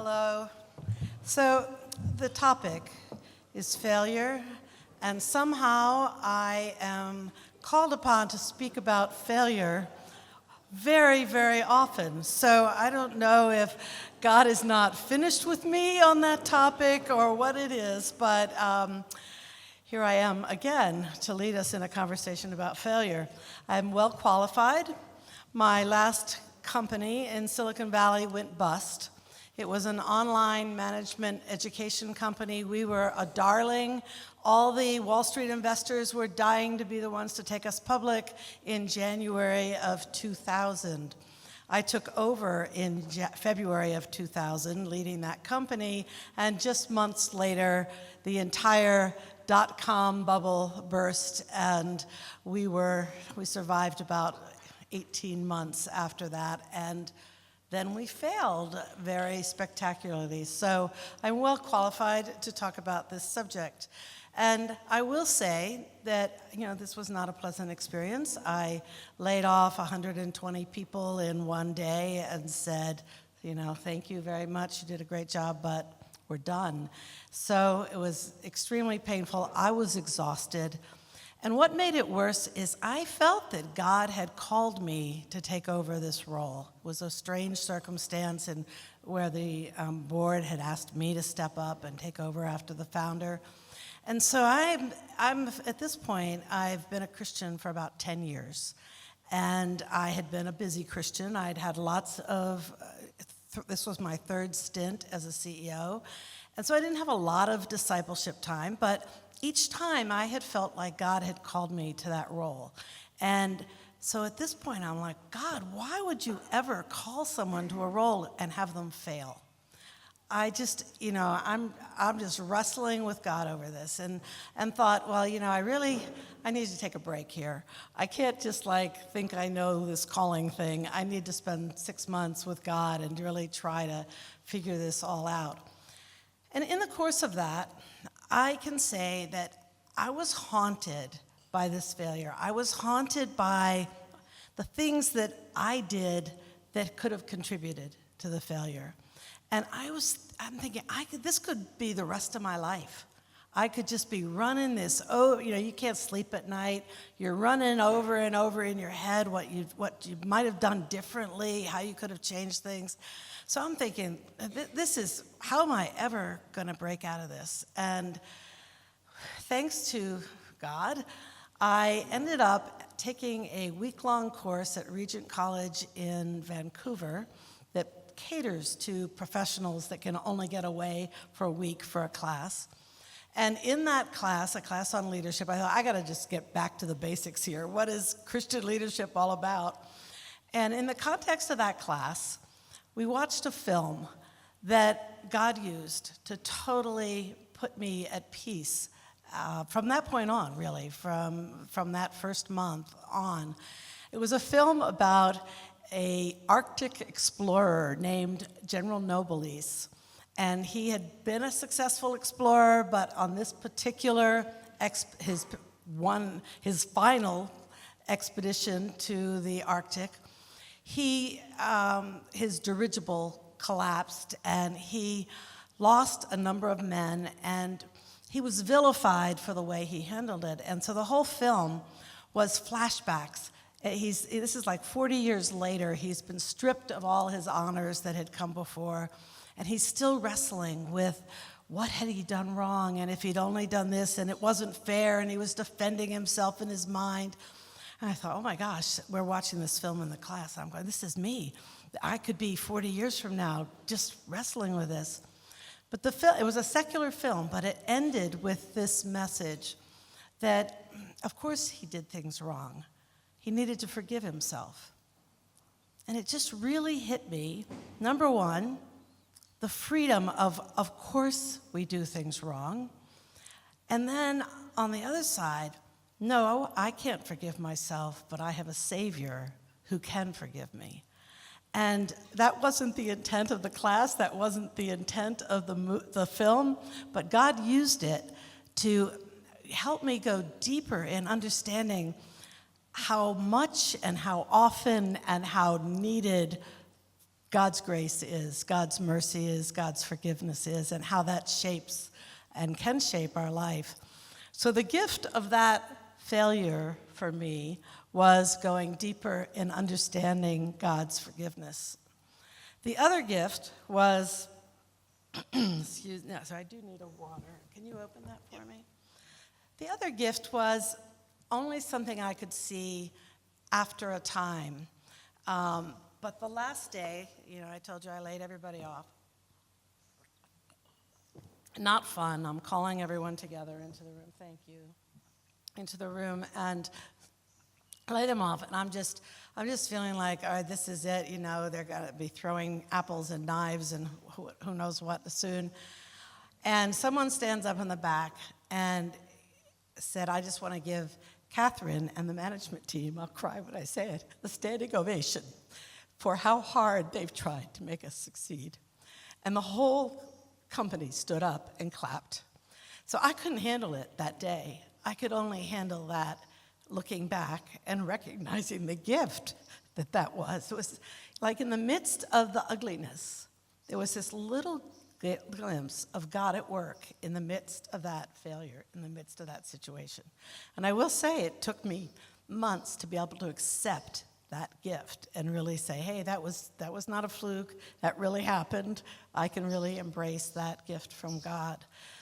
Hello. So the topic is failure, and somehow I am called upon to speak about failure very, very often. So I don't know if God is not finished with me on that topic or what it is, but here I am again to lead us in a conversation about failure. I'm well qualified. My last company in Silicon Valley went bust. It was an online management education company. We were a darling. All the Wall Street investors were dying to be the ones to take us public in January of 2000. I took over in February of 2000, leading that company, and just months later, the entire dot-com bubble burst, and we survived about 18 months after that, and then we failed very spectacularly. So I'm well qualified to talk about this subject. And I will say that, this was not a pleasant experience. I laid off 120 people in one day and said, thank you very much, you did a great job, but we're done. So it was extremely painful. I was exhausted. And what made it worse is I felt that God had called me to take over this role. It was a strange circumstance where the board had asked me to step up and take over after the founder. And so I'm at this point, I've been a Christian for about 10 years. And I had been a busy Christian. I'd had this was my third stint as a CEO. And so I didn't have a lot of discipleship time, but each time I had felt like God had called me to that role. And so at this point, I'm like, God, why would you ever call someone to a role and have them fail? I just, I'm just wrestling with God over this and thought, well, I need to take a break here. I can't just think I know this calling thing. I need to spend 6 months with God and really try to figure this all out. And in the course of that, I can say that I was haunted by this failure. I was haunted by the things that I did that could have contributed to the failure. And I'm thinking, this could be the rest of my life. I could just be running this, you can't sleep at night. You're running over and over in your head what you might have done differently, how you could have changed things. So I'm thinking, how am I ever going to break out of this? And thanks to God, I ended up taking a week-long course at Regent College in Vancouver that caters to professionals that can only get away for a week for a class. And in that class, a class on leadership, I thought, I got to just get back to the basics here. What is Christian leadership all about? And in the context of that class, we watched a film that God used to totally put me at peace from that point on, really, from that first month on. It was a film about an Arctic explorer named General Nobolis. And he had been a successful explorer, but on this particular, his final expedition to the Arctic, his dirigible collapsed and he lost a number of men, and he was vilified for the way he handled it. And so the whole film was flashbacks. This is 40 years later. He's been stripped of all his honors that had come before, and he's still wrestling with what had he done wrong, and if he'd only done this, and it wasn't fair, and he was defending himself in his mind. And I thought, oh my gosh, we're watching this film in the class. I'm going, this is me. I could be 40 years from now just wrestling with this. But it was a secular film, but it ended with this message that, of course, he did things wrong. He needed to forgive himself. And it just really hit me, number one, the freedom of course we do things wrong. And then on the other side, no, I can't forgive myself, but I have a Savior who can forgive me. And that wasn't the intent of the class, that wasn't the intent of the film, but God used it to help me go deeper in understanding how much and how often and how needed God's grace is, God's mercy is, God's forgiveness is, and how that shapes and can shape our life. So the gift of that failure for me was going deeper in understanding God's forgiveness. The other gift was, excuse me, so I do need a water. Can you open that for me? The other gift was only something I could see after a time. But the last day, I told you I laid everybody off. Not fun. I'm calling everyone together into the room. Thank you. Into the room, and I laid them off, and I'm just feeling like, all right, this is it. They're gonna be throwing apples and knives and who knows what soon. And someone stands up in the back and said, I just want to give Katherine and the management team, I'll cry when I say it, a standing ovation for how hard they've tried to make us succeed. And the whole company stood up and clapped. So I couldn't handle it that day. I could only handle that looking back and recognizing the gift that was. It was like in the midst of the ugliness, there was this little glimpse of God at work in the midst of that failure, in the midst of that situation. And I will say it took me months to be able to accept that gift and really say, hey, that was not a fluke, that really happened. I can really embrace that gift from God.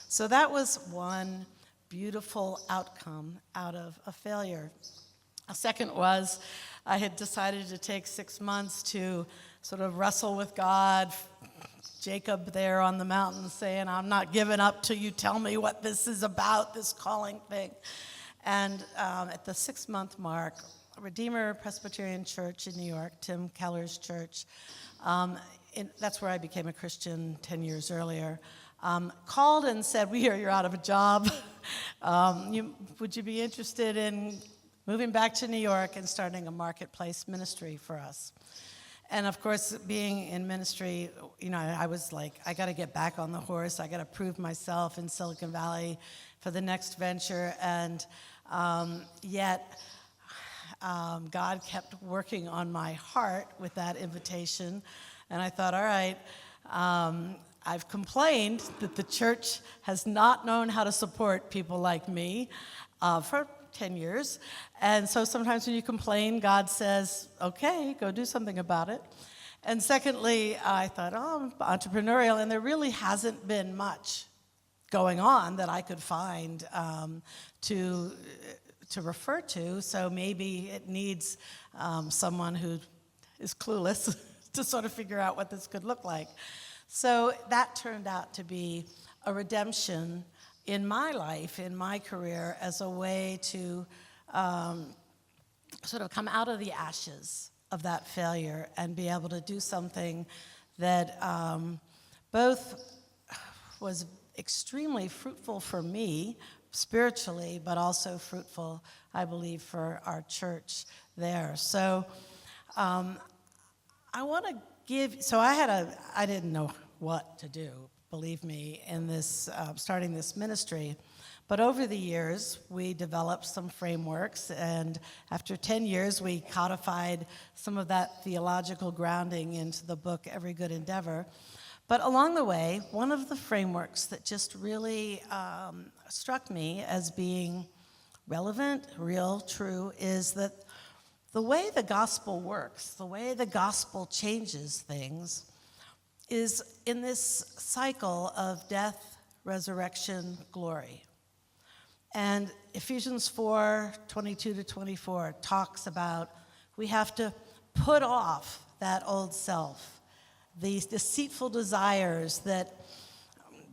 So that was one beautiful outcome out of a failure. A second was I had decided to take 6 months to sort of wrestle with God. Jacob there on the mountain saying, I'm not giving up till you tell me what this is about, this calling thing. And at the 6-month mark, Redeemer Presbyterian Church in New York, Tim Keller's church, that's where I became a Christian 10 years earlier, called and said, we hear you're out of a job. Would you be interested in moving back to New York and starting a marketplace ministry for us? And of course, being in ministry, I was like, I got to get back on the horse. I got to prove myself in Silicon Valley for the next venture. And yet, God kept working on my heart with that invitation. And I thought, all right, I've complained that the church has not known how to support people like me for 10 years. And so sometimes when you complain, God says, okay, go do something about it. And secondly, I thought, I'm entrepreneurial, and there really hasn't been much going on that I could find to refer to. So maybe it needs someone who is clueless to sort of figure out what this could look like. So that turned out to be a redemption in my life, in my career, as a way to sort of come out of the ashes of that failure and be able to do something that both was extremely fruitful for me spiritually, but also fruitful, I believe, for our church there. So I want to I didn't know what to do, believe me, in this, starting this ministry. But over the years, we developed some frameworks, and after 10 years, we codified some of that theological grounding into the book, Every Good Endeavor. But along the way, one of the frameworks that just really struck me as being relevant, real, true, is that the way the gospel works, the way the gospel changes things, is in this cycle of death, resurrection, glory. And Ephesians 4:22-24 talks about we have to put off that old self, these deceitful desires, that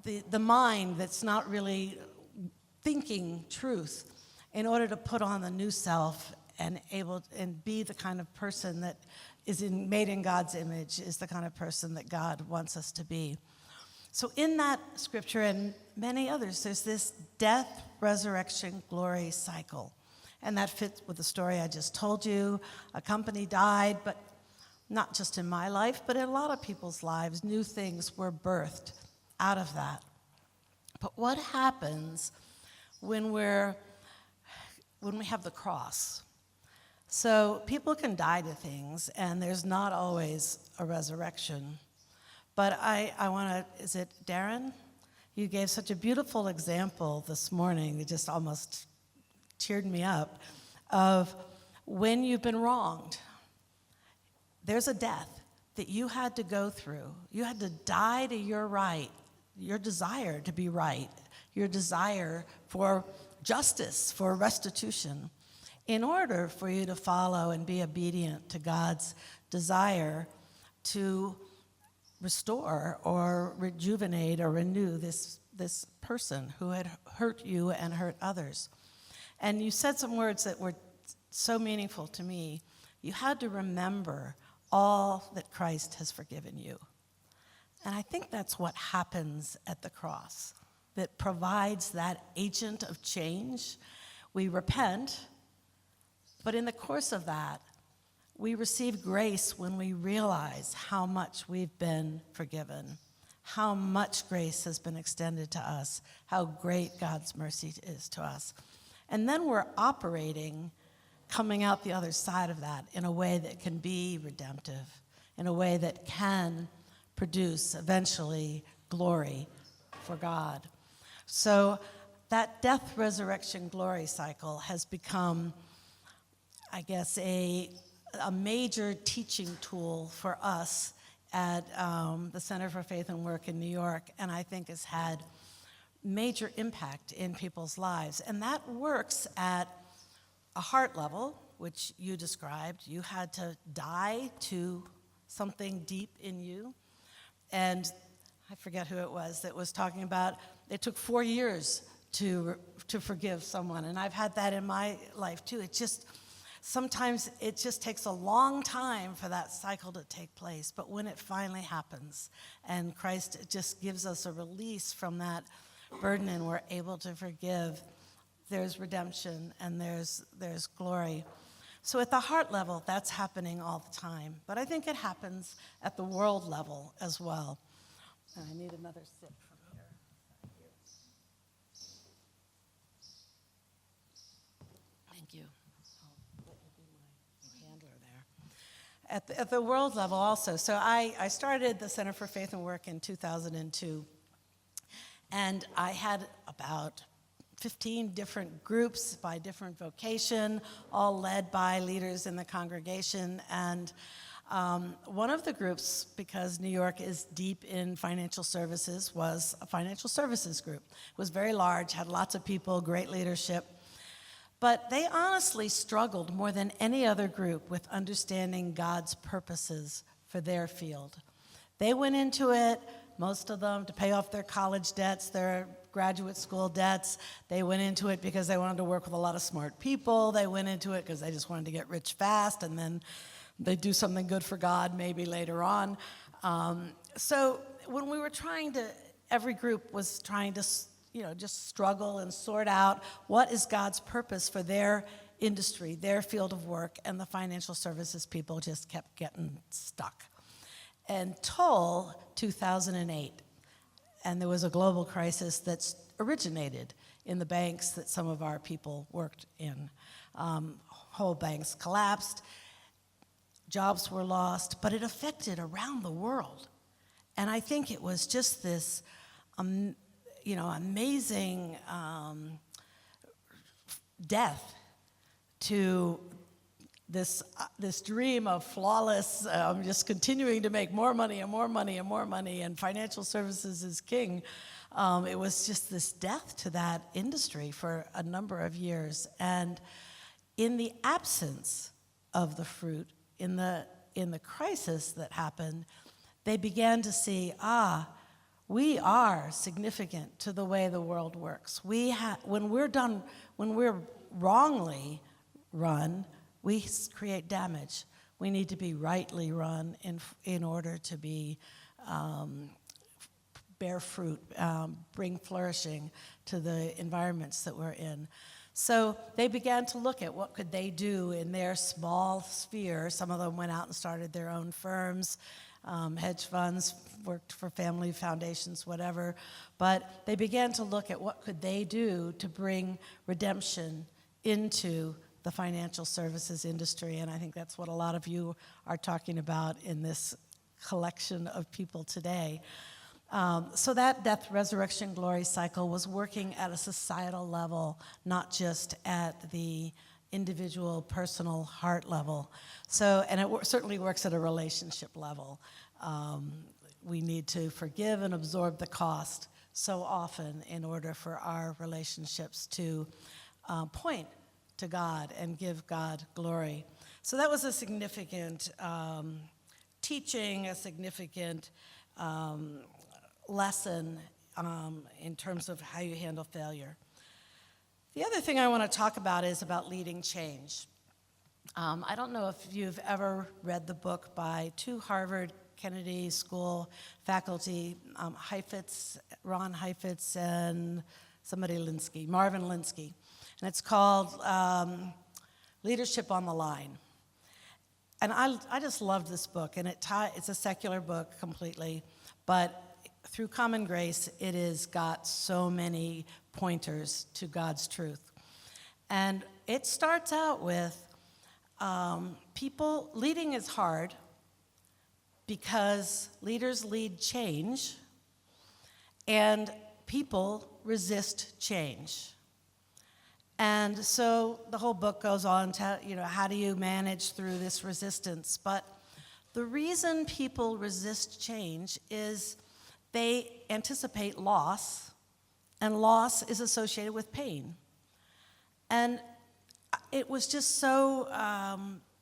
the mind that's not really thinking truth, in order to put on the new self and be the kind of person that is made in God's image, is the kind of person that God wants us to be. So in that scripture and many others, there's this death, resurrection, glory cycle. And that fits with the story I just told you. A company died, but not just in my life, but in a lot of people's lives, new things were birthed out of that. But what happens when we have the cross? So people can die to things, and there's not always a resurrection. But I want to, is it Darren? You gave such a beautiful example this morning, it just almost cheered me up, of when you've been wronged. There's a death that you had to go through. You had to die to your right, your desire to be right, your desire for justice, for restitution, in order for you to follow and be obedient to God's desire to restore or rejuvenate or renew this person who had hurt you and hurt others. And you said some words that were so meaningful to me. You had to remember all that Christ has forgiven you. And I think that's what happens at the cross, that provides that agent of change. We repent, but in the course of that, we receive grace when we realize how much we've been forgiven, how much grace has been extended to us, how great God's mercy is to us. And then we're operating, coming out the other side of that in a way that can be redemptive, in a way that can produce eventually glory for God. So that death, resurrection, glory cycle has become, I guess, a major teaching tool for us at the Center for Faith and Work in New York, and I think has had major impact in people's lives. And that works at a heart level, which you described. You had to die to something deep in you. And I forget who it was that was talking about, it took 4 years to forgive someone. And I've had that in my life too. Sometimes it just takes a long time for that cycle to take place, but when it finally happens and Christ just gives us a release from that burden and we're able to forgive, there's redemption and there's glory. So at the heart level, that's happening all the time, but I think it happens at the world level as well. And I need another sip from here. Thank you. At the world level also. So I started the Center for Faith and Work in 2002, and I had about 15 different groups by different vocation, all led by leaders in the congregation. And one of the groups, because New York is deep in financial services, was a financial services group. It was very large, had lots of people, great leadership. But they honestly struggled more than any other group with understanding God's purposes for their field. They went into it, most of them, to pay off their college debts, their graduate school debts. They went into it because they wanted to work with a lot of smart people. They went into it because they just wanted to get rich fast, and then they'd do something good for God maybe later on. So when we were every group was trying to just struggle and sort out what is God's purpose for their industry, their field of work, and the financial services people just kept getting stuck. Until 2008, and there was a global crisis that originated in the banks that some of our people worked in. Whole banks collapsed, jobs were lost, but it affected around the world. And I think it was just this amazing death to this dream of flawless, just continuing to make more money and more money and more money, and financial services is king. It was just this death to that industry for a number of years. And in the absence of the fruit, in the crisis that happened, they began to see, we are significant to the way the world works. When we're wrongly run, we create damage. We need to be rightly run in order to be bear fruit, bring flourishing to the environments that we're in. So they began to look at what could they do in their small sphere. Some of them went out and started their own firms. Hedge funds, worked for family foundations, whatever. But they began to look at what could they do to bring redemption into the financial services industry, and I think that's what a lot of you are talking about in this collection of people today. So that death, resurrection, glory cycle was working at a societal level, not just at the individual, personal heart level. So, and it certainly works at a relationship level. We need to forgive and absorb the cost so often in order for our relationships to point to God and give God glory. So that was a significant teaching, a significant lesson in terms of how you handle failure. The other thing I want to talk about is about leading change. I don't know if you've ever read the book by two Harvard Kennedy School faculty, Ron Heifetz and Marvin Linsky. And it's called Leadership on the Line. And I just loved this book, and it's a secular book completely, but through common grace, it has got so many pointers to God's truth. And it starts out with leading is hard because leaders lead change, and people resist change. And so the whole book goes on to, how do you manage through this resistance? But the reason people resist change is they anticipate loss, and loss is associated with pain. And it was just so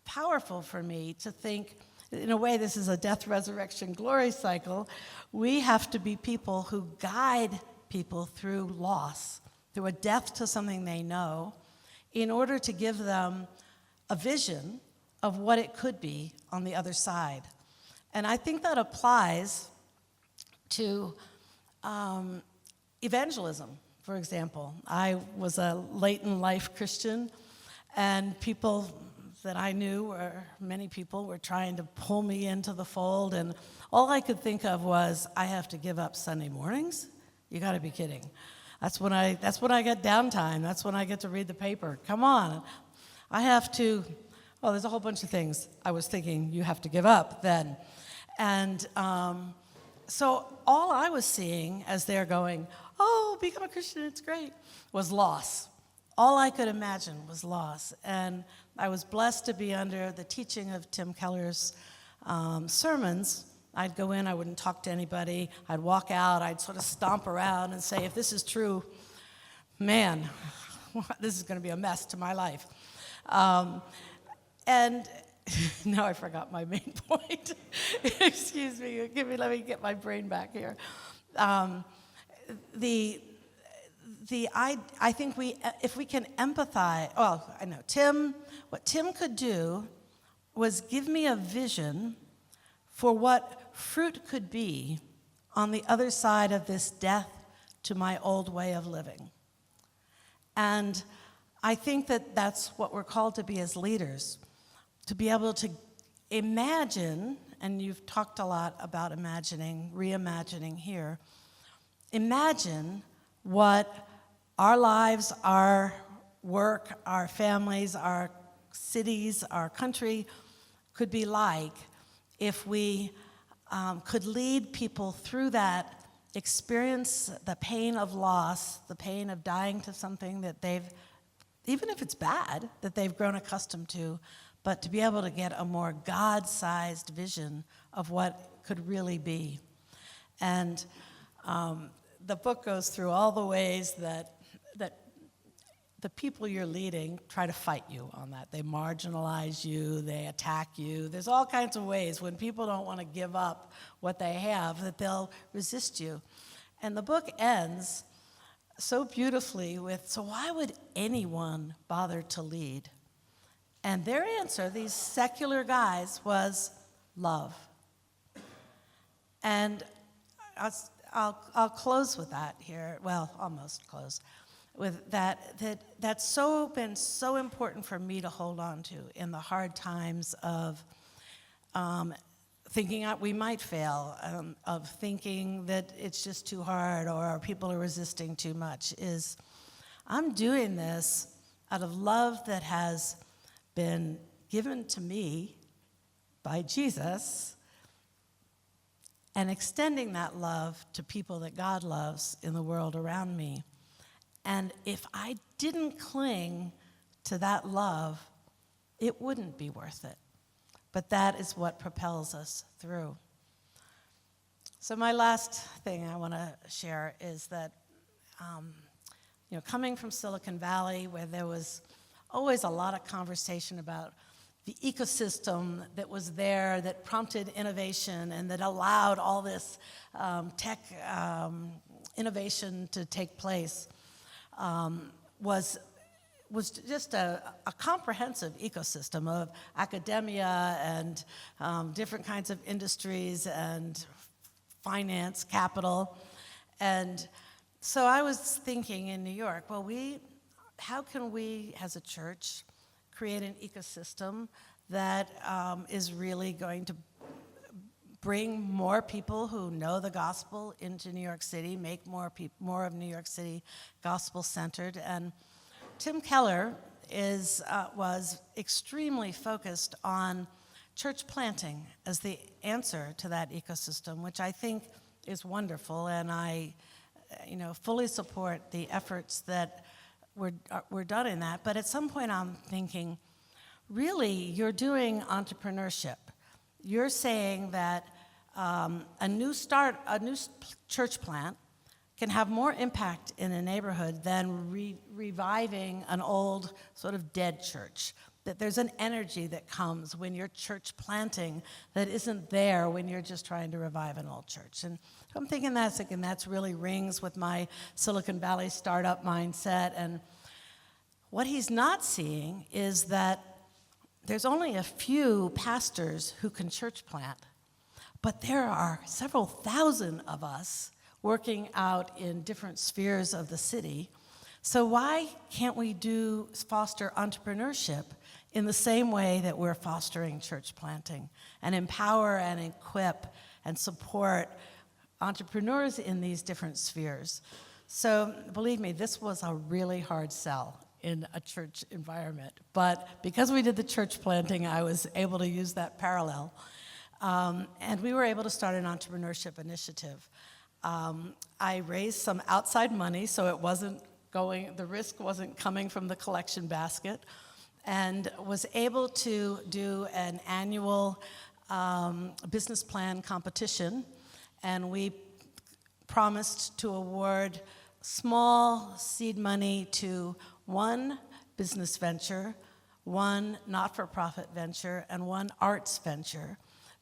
powerful for me to think, in a way, this is a death, resurrection, glory cycle. We have to be people who guide people through loss, through a death to something they know, in order to give them a vision of what it could be on the other side. And I think that applies to evangelism, for example. I was a late-in-life Christian, and people that I knew, many people, were trying to pull me into the fold, and all I could think of was, I have to give up Sunday mornings? You gotta be kidding. That's when I get downtime. That's when I get to read the paper. Come on. I have to, there's a whole bunch of things I was thinking you have to give up then. And so all I was seeing as they're going, become a Christian, it's great, was loss. All I could imagine was loss. And I was blessed to be under the teaching of Tim Keller's sermons. I'd go in, I wouldn't talk to anybody. I'd walk out, I'd sort of stomp around and say, if this is true, man, this is going to be a mess to my life. And now I forgot my main point. Excuse me, let me get my brain back here. I think if we can empathize, I know, what Tim could do was give me a vision for what fruit could be on the other side of this death to my old way of living. And I think that that's what we're called to be as leaders, to be able to imagine, and you've talked a lot about imagining, reimagining here, imagine what our lives, our work, our families, our cities, our country could be like if we could lead people through that experience, the pain of loss, the pain of dying to something that they've, even if it's bad, that they've grown accustomed to, but to be able to get a more God-sized vision of what could really be. And the book goes through all the ways that the people you're leading try to fight you on that. They marginalize you, they attack you. There's all kinds of ways when people don't want to give up what they have that they'll resist you. And the book ends so beautifully with, so why would anyone bother to lead? And their answer, these secular guys, was love. And I'll close with that here. Well, almost close with that's been so important for me to hold on to in the hard times of thinking we might fail, of thinking that it's just too hard or people are resisting too much, is I'm doing this out of love that has been given to me by Jesus, and extending that love to people that God loves in the world around me. And if I didn't cling to that love, it wouldn't be worth it. But that is what propels us through. So my last thing I want to share is that, coming from Silicon Valley, where there was always a lot of conversation about the ecosystem that was there that prompted innovation and that allowed all this tech innovation to take place, was just a comprehensive ecosystem of academia and different kinds of industries and finance, capital. And so I was thinking in New York, well, how can we as a church create an ecosystem that is really going to bring more people who know the gospel into New York City, make more of New York City gospel-centered. And Tim Keller was extremely focused on church planting as the answer to that ecosystem, which I think is wonderful, and I fully support the efforts that were done in that. But at some point I'm thinking, really, you're doing entrepreneurship. You're saying that a new church plant can have more impact in a neighborhood than reviving an old sort of dead church. That there's an energy that comes when you're church planting that isn't there when you're just trying to revive an old church. And I'm thinking that's really rings with my Silicon Valley startup mindset. And what he's not seeing is that there's only a few pastors who can church plant, but there are several thousand of us working out in different spheres of the city. So why can't we foster entrepreneurship in the same way that we're fostering church planting and empower and equip and support entrepreneurs in these different spheres? So believe me, this was a really hard sell in a church environment. But because we did the church planting, I was able to use that parallel. And we were able to start an entrepreneurship initiative. I raised some outside money, so the risk wasn't coming from the collection basket, and was able to do an annual business plan competition. And we promised to award small seed money to one business venture, one not-for-profit venture, and one arts venture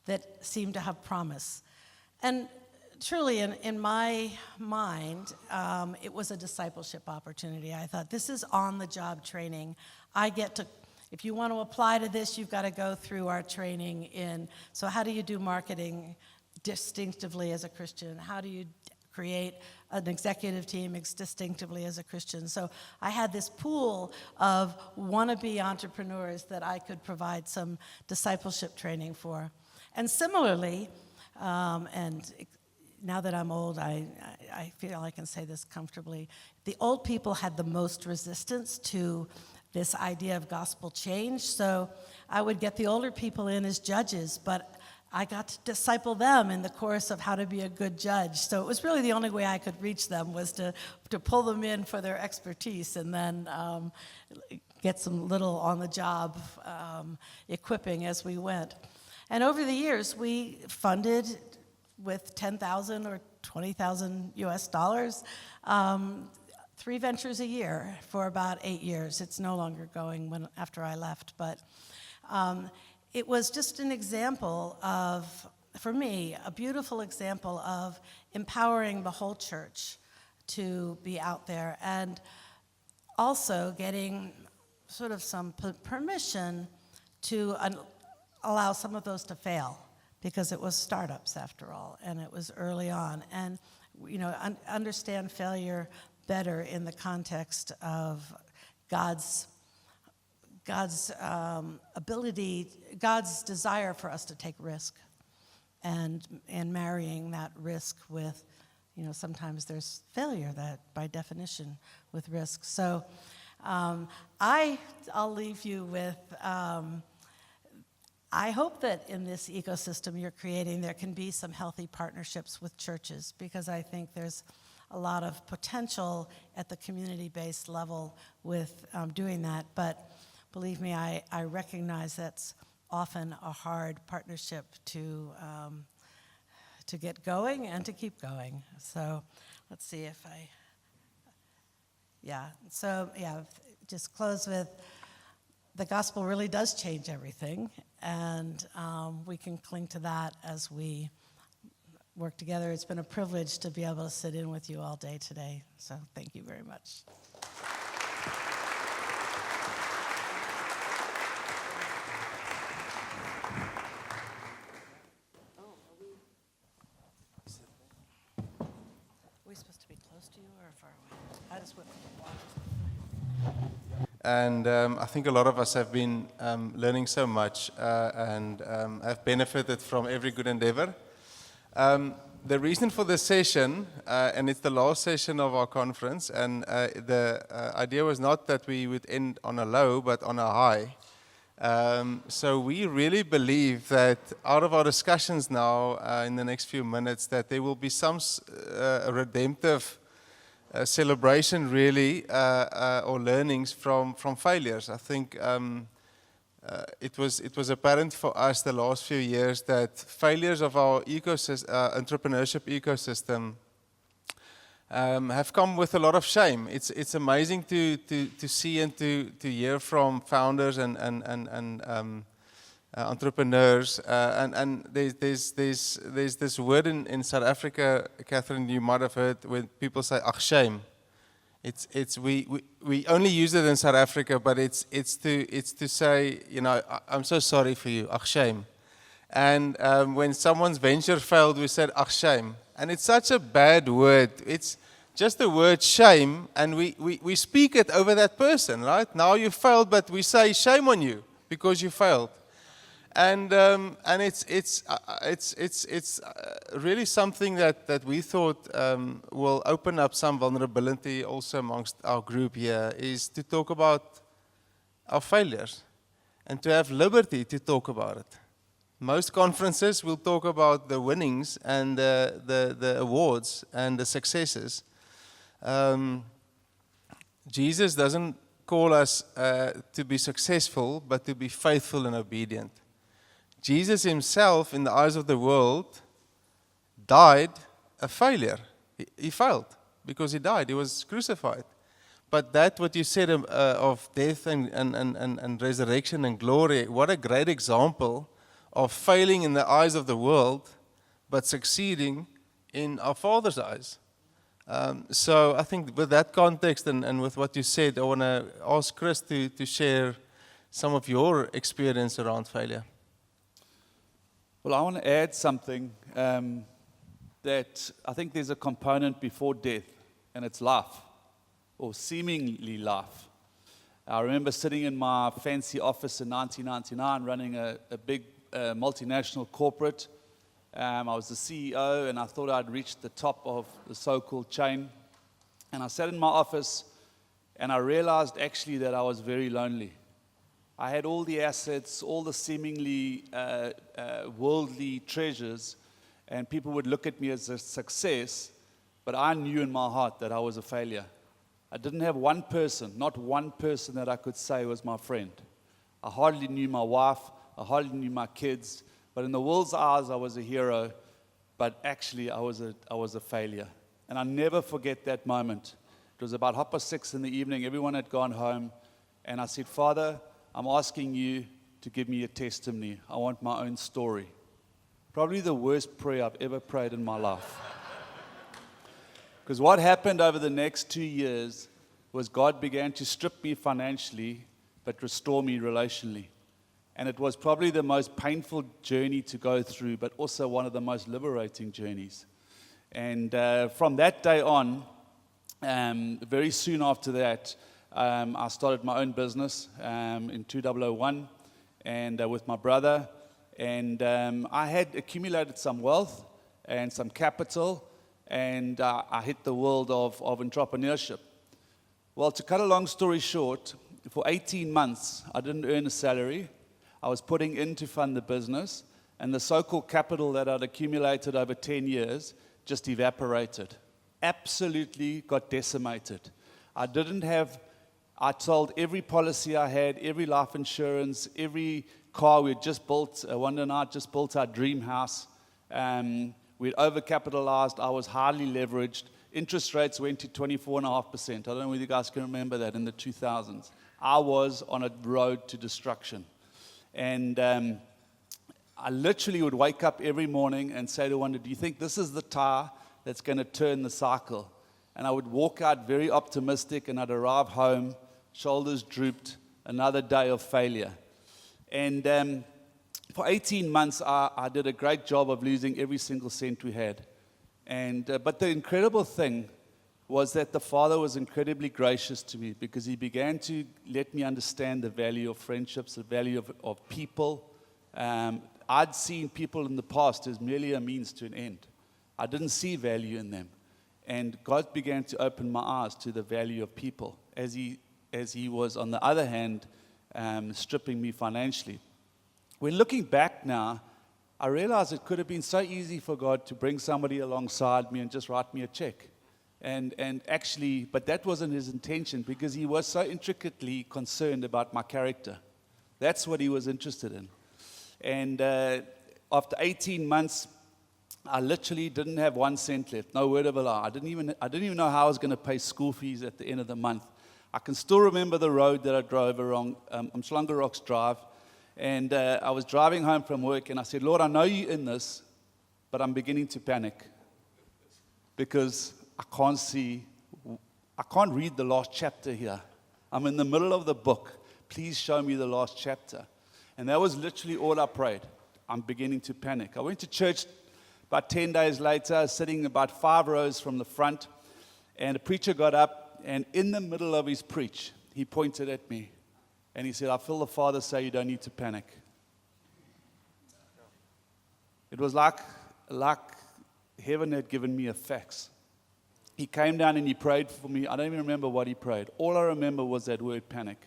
that seemed to have promise. And truly, in my mind, it was a discipleship opportunity. I thought, this is on-the-job training. If you want to apply to this, you've got to go through our training so how do you do marketing distinctively as a Christian? How do you create an executive team distinctively as a Christian? So I had this pool of wannabe entrepreneurs that I could provide some discipleship training for. And similarly, and now that I'm old, I feel I can say this comfortably, the old people had the most resistance to this idea of gospel change. So I would get the older people in as judges, but I got to disciple them in the course of how to be a good judge. So it was really the only way I could reach them was to pull them in for their expertise and then get some little on-the-job equipping as we went. And over the years, we funded with $10,000 or $20,000 US, 3 ventures a year for about 8 years. It's no longer going after I left, but it was just an example of, for me, a beautiful example of empowering the whole church to be out there and also getting sort of some permission to allow some of those to fail, because it was startups after all, and it was early on. And understand failure better in the context of God's ability, God's desire for us to take risk, and marrying that risk with, sometimes there's failure that by definition with risk. So I'll leave you with, I hope that in this ecosystem you're creating, there can be some healthy partnerships with churches, because I think there's a lot of potential at the community-based level with doing that. But believe me, I recognize that's often a hard partnership to get going and to keep going. So let's see if just close with, the gospel really does change everything, and we can cling to that as we work together. It's been a privilege to be able to sit in with you all day today, so thank you very much. Are we supposed to be close to you or far away? I just went from the water. And I think a lot of us have been learning so much and have benefited from every good endeavor. The reason for this session, and it's the last session of our conference, and the idea was not that we would end on a low, but on a high. So we really believe that out of our discussions now in the next few minutes, that there will be some redemptive celebration, really, or learnings from failures. I think it was apparent for us the last few years that failures of our entrepreneurship ecosystem have come with a lot of shame. It's amazing to see and to hear from founders and entrepreneurs. And there's this word in South Africa, Katherine, you might have heard, when people say "ach shame." We only use it in South Africa, but it's to say, I'm so sorry for you, ach shame. And when someone's venture failed, we said ach shame. And it's such a bad word. It's just the word shame, and we speak it over that person, right? Now you failed, but we say shame on you because you failed. And it's really something that we thought will open up some vulnerability also amongst our group here, is to talk about our failures and to have liberty to talk about it. Most conferences will talk about the winnings and the awards and the successes. Jesus doesn't call us to be successful, but to be faithful and obedient. Jesus himself, in the eyes of the world, died a failure. He failed because he died. He was crucified. But that what you said of death and resurrection and glory, what a great example of failing in the eyes of the world, but succeeding in our Father's eyes. So I think with that context and with what you said, I want to ask Chris to share some of your experience around failure. Well, I want to add something that I think there's a component before death, and it's life, or seemingly life. I remember sitting in my fancy office in 1999 running a big multinational corporate. I was the CEO, and I thought I'd reached the top of the so-called chain. And I sat in my office, and I realized actually that I was very lonely. I had all the assets, all the seemingly worldly treasures, and people would look at me as a success, but I knew in my heart that I was a failure. I didn't have one person, not one person that I could say was my friend. I hardly knew my wife, I hardly knew my kids, but in the world's eyes I was a hero, but actually I was a failure. And I'll never forget that moment. It was about 6:30 in the evening, everyone had gone home, and I said, Father, I'm asking you to give me a testimony. I want my own story. Probably the worst prayer I've ever prayed in my life. Because what happened over the next 2 years was God began to strip me financially, but restore me relationally. And it was probably the most painful journey to go through, but also one of the most liberating journeys. And from that day on, very soon after that, I started my own business in 2001 and with my brother. And I had accumulated some wealth and some capital, and I hit the world of entrepreneurship. Well, to cut a long story short, for 18 months, I didn't earn a salary. I was putting in to fund the business, and the so-called capital that I'd accumulated over 10 years just evaporated. Absolutely got decimated. I sold every policy I had, every life insurance, every car we had just built. Wanda and I just built our dream house. We'd overcapitalized. I was highly leveraged. Interest rates went to 24.5%. I don't know whether you guys can remember that in the 2000s. I was on a road to destruction. And I literally would wake up every morning and say to Wanda, do you think this is the tire that's going to turn the cycle? And I would walk out very optimistic, and I'd arrive home, shoulders drooped, another day of failure. And for 18 months, I did a great job of losing every single cent we had. But the incredible thing was that the Father was incredibly gracious to me, because He began to let me understand the value of friendships, the value of people. I'd seen people in the past as merely a means to an end. I didn't see value in them. And God began to open my eyes to the value of people, as He was, on the other hand, stripping me financially. When looking back now, I realize it could have been so easy for God to bring somebody alongside me and just write me a check. And actually, but that wasn't His intention, because He was so intricately concerned about my character. That's what He was interested in. And after 18 months, I literally didn't have 1 cent left, no word of a lie. I didn't even know how I was going to pay school fees at the end of the month. I can still remember the road that I drove along, Umhlanga Drive. And I was driving home from work, and I said, Lord, I know You're in this, but I'm beginning to panic, because I can't read the last chapter here. I'm in the middle of the book. Please show me the last chapter. And that was literally all I prayed. I'm beginning to panic. I went to church about 10 days later, sitting about 5 rows from the front, and a preacher got up, and in the middle of his preach, he pointed at me. And he said, I feel the Father say you don't need to panic. It was like heaven had given me a fax. He came down and he prayed for me. I don't even remember what he prayed. All I remember was that word panic,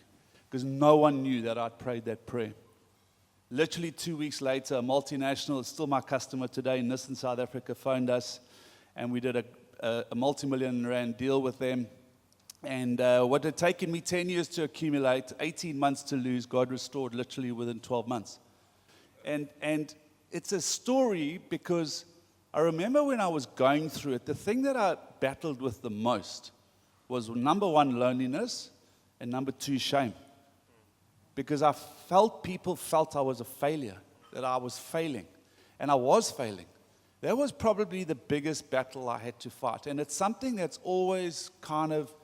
because no one knew that I'd prayed that prayer. Literally 2 weeks later, a multinational, it's still my customer today, Nissan South Africa, phoned us, and we did a multi-million rand deal with them. And what had taken me 10 years to accumulate, 18 months to lose, God restored literally within 12 months. And it's a story, because I remember when I was going through it, the thing that I battled with the most was, number 1, loneliness, and number 2, shame. Because I felt people felt I was a failure, that I was failing. And I was failing. That was probably the biggest battle I had to fight. And it's something that's always kind of,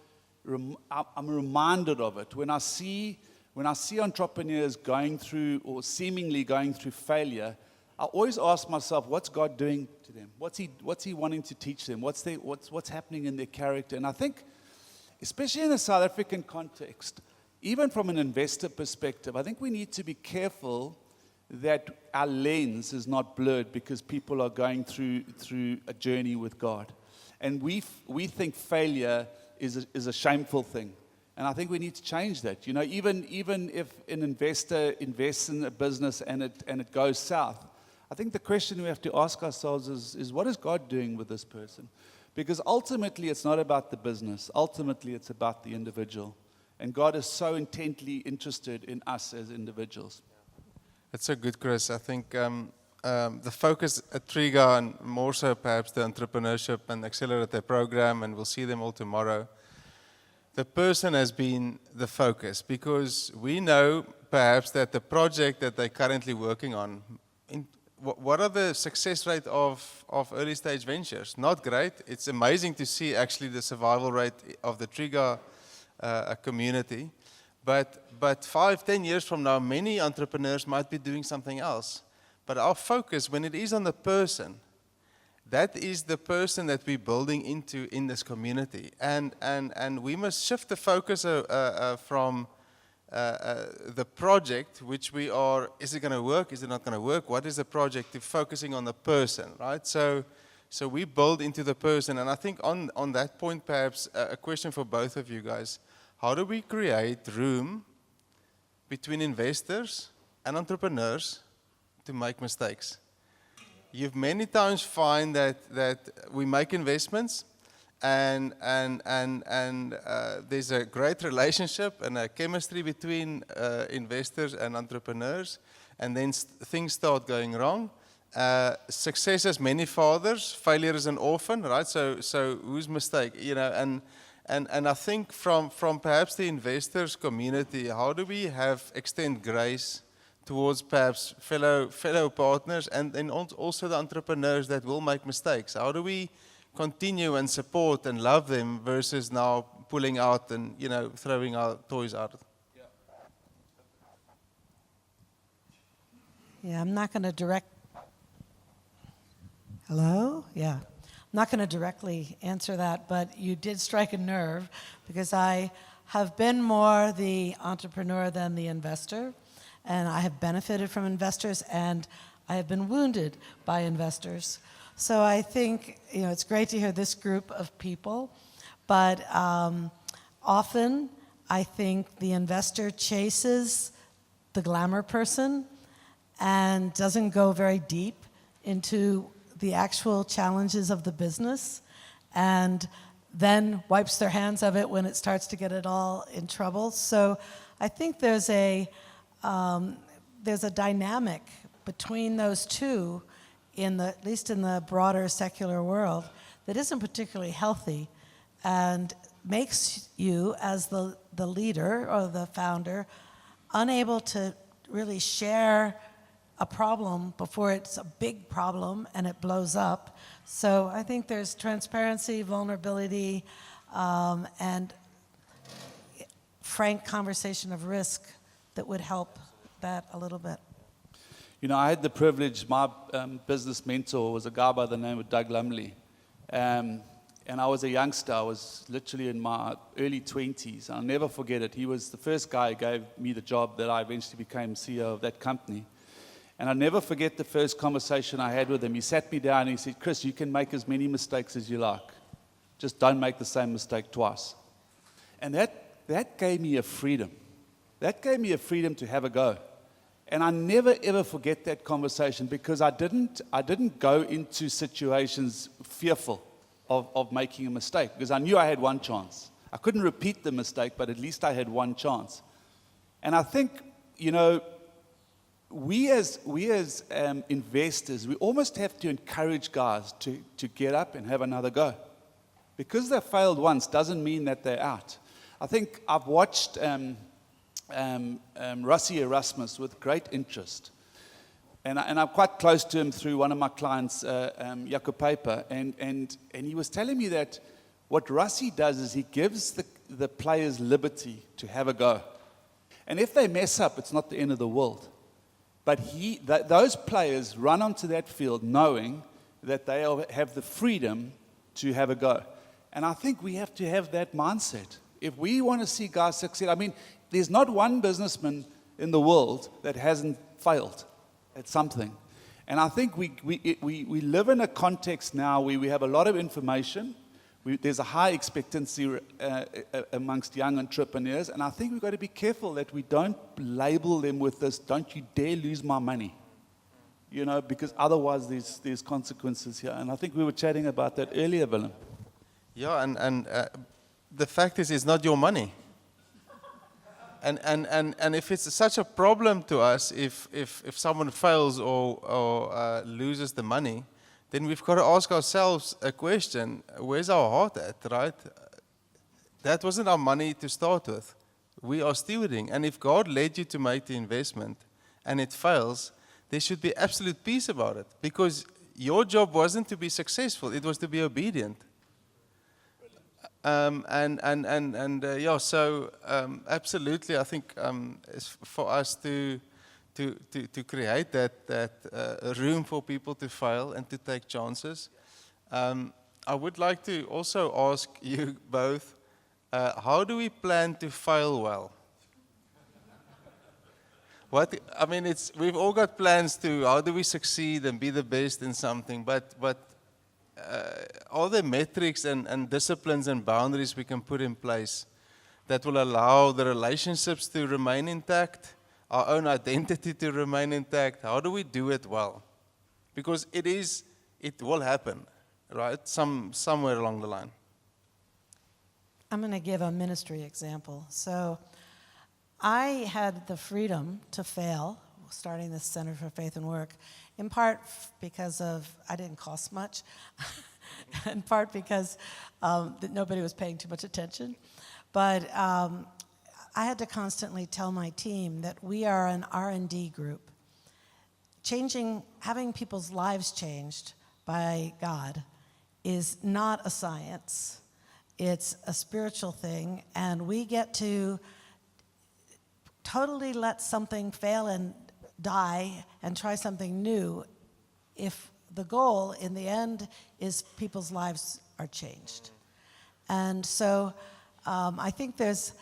I'm reminded of it. When I see entrepreneurs going through, or seemingly going through failure, I always ask myself, what's God doing to them? What's He wanting to teach them? What's happening in their character? And I think, especially in a South African context, even from an investor perspective, I think we need to be careful that our lens is not blurred, because people are going through a journey with God. And we think failure is a shameful thing. And I think we need to change that. You know, even if an investor invests in a business and it goes south, I think the question we have to ask ourselves is what is God doing with this person? Because ultimately it's not about the business. Ultimately it's about the individual. And God is so intently interested in us as individuals. That's so good, Chris. I think the focus at Triga, and more so perhaps the entrepreneurship and accelerator program, and we'll see them all tomorrow. The person has been the focus, because we know perhaps that the project that they're currently working on, what are the success rate of early stage ventures? Not great. It's amazing to see actually the survival rate of the Triga community. But 5-10 years from now, many entrepreneurs might be doing something else. But our focus, when it is on the person, that is the person that we're building into in this community. And we must shift the focus from the project, which we are, is it going to work, is it not going to work, what is the project, to focusing on the person, right? So we build into the person. And I think on that point, perhaps a question for both of you guys. how do we create room between investors and entrepreneurs to make mistakes? You've many times find that we make investments and there's a great relationship and a chemistry between investors and entrepreneurs, and then things start going wrong. Success has many fathers, failure is an orphan, right? So whose mistake, you know? And I think from perhaps the investors community, how do we extend grace towards perhaps fellow partners, and then also the entrepreneurs that will make mistakes? How do we continue and support and love them versus now pulling out and, you know, throwing our toys out? Yeah, I'm not going to Hello? Yeah. I'm not going to directly answer that, but you did strike a nerve because I have been more the entrepreneur than the investor, and I have benefited from investors, and I have been wounded by investors. So I think, you know, it's great to hear this group of people, but often I think the investor chases the glamour person and doesn't go very deep into the actual challenges of the business, and then wipes their hands of it when it starts to get it all in trouble. So I think there's a dynamic between those two, at least in the broader secular world, that isn't particularly healthy, and makes you, as the leader or the founder, unable to really share a problem before it's a big problem and it blows up. So I think there's transparency, vulnerability, and frank conversation of risk that would help that a little bit. You know, I had the privilege, my business mentor was a guy by the name of Doug Lumley. And I was a youngster. I was literally in my early 20s. I'll never forget it. He was the first guy who gave me the job that I eventually became CEO of that company. And I'll never forget the first conversation I had with him. He sat me down and he said, "Chris, you can make as many mistakes as you like. Just don't make the same mistake twice." And that gave me a freedom. That gave me a freedom to have a go. And I never, ever forget that conversation, because I didn't go into situations fearful of making a mistake, because I knew I had one chance. I couldn't repeat the mistake, but at least I had one chance. And I think, you know, we as investors, we almost have to encourage guys to get up and have another go. Because they failed once doesn't mean that they're out. I think I've watched Russi Erasmus with great interest. And I'm quite close to him through one of my clients, Jaco Paper, and he was telling me that what Russi does is he gives the players liberty to have a go. And if they mess up, it's not the end of the world. But those players run onto that field knowing that they have the freedom to have a go. And I think we have to have that mindset. If we want to see guys succeed, I mean, there's not one businessman in the world that hasn't failed at something. And I think we live in a context now where we have a lot of information. There's a high expectancy amongst young entrepreneurs, and I think we've got to be careful that we don't label them with this, "Don't you dare lose my money," you know, because otherwise there's consequences here. And I think we were chatting about that earlier, Willem. Yeah, and the fact is, it's not your money. And if it's such a problem to us, if someone fails or loses the money, then we've got to ask ourselves a question: where's our heart at, right? That wasn't our money to start with. We are stewarding. And if God led you to make the investment and it fails, there should be absolute peace about it, because your job wasn't to be successful, it was to be obedient. Absolutely, I think it's for us to create that room for people to fail and to take chances. I would like to also ask you both, how do we plan to fail well? We've all got plans to how do we succeed and be the best in something, but are there metrics and disciplines and boundaries we can put in place that will allow the relationships to remain intact, our own identity to remain intact? How do we do it well? Because it will happen, right? Somewhere along the line. I'm going to give a ministry example. So I had the freedom to fail starting this Center for Faith and Work, in part because I didn't cost much, in part because that nobody was paying too much attention. But I had to constantly tell my team that we are an R&D group. Having people's lives changed by God is not a science. It's a spiritual thing, and we get to totally let something fail and die and try something new if the goal in the end is people's lives are changed. And so I think this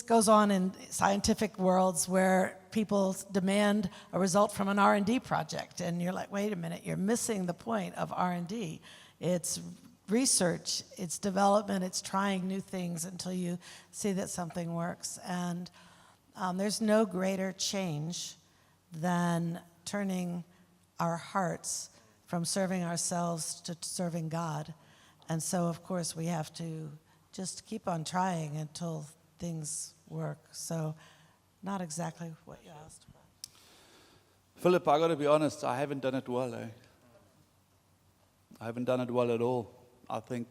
goes on in scientific worlds where people demand a result from an R&D project, and you're like, wait a minute, you're missing the point of R&D. It's research, it's development, it's trying new things until you see that something works. And there's no greater change than turning our hearts from serving ourselves to serving God. And so, of course, we have to just keep on trying until things work. So, not exactly what you asked about. Philip, I got to be honest, I haven't done it well. I haven't done it well at all. I think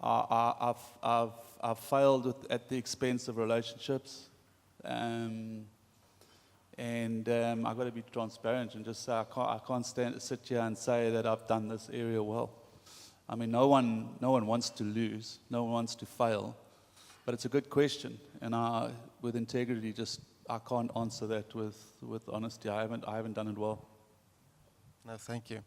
I've failed at the expense of relationships, and I've got to be transparent and just say I can't sit here and say that I've done this area well. I mean, no one wants to lose, no one wants to fail, but it's a good question, and with integrity, I can't answer that with honesty. I haven't done it well. No, thank you.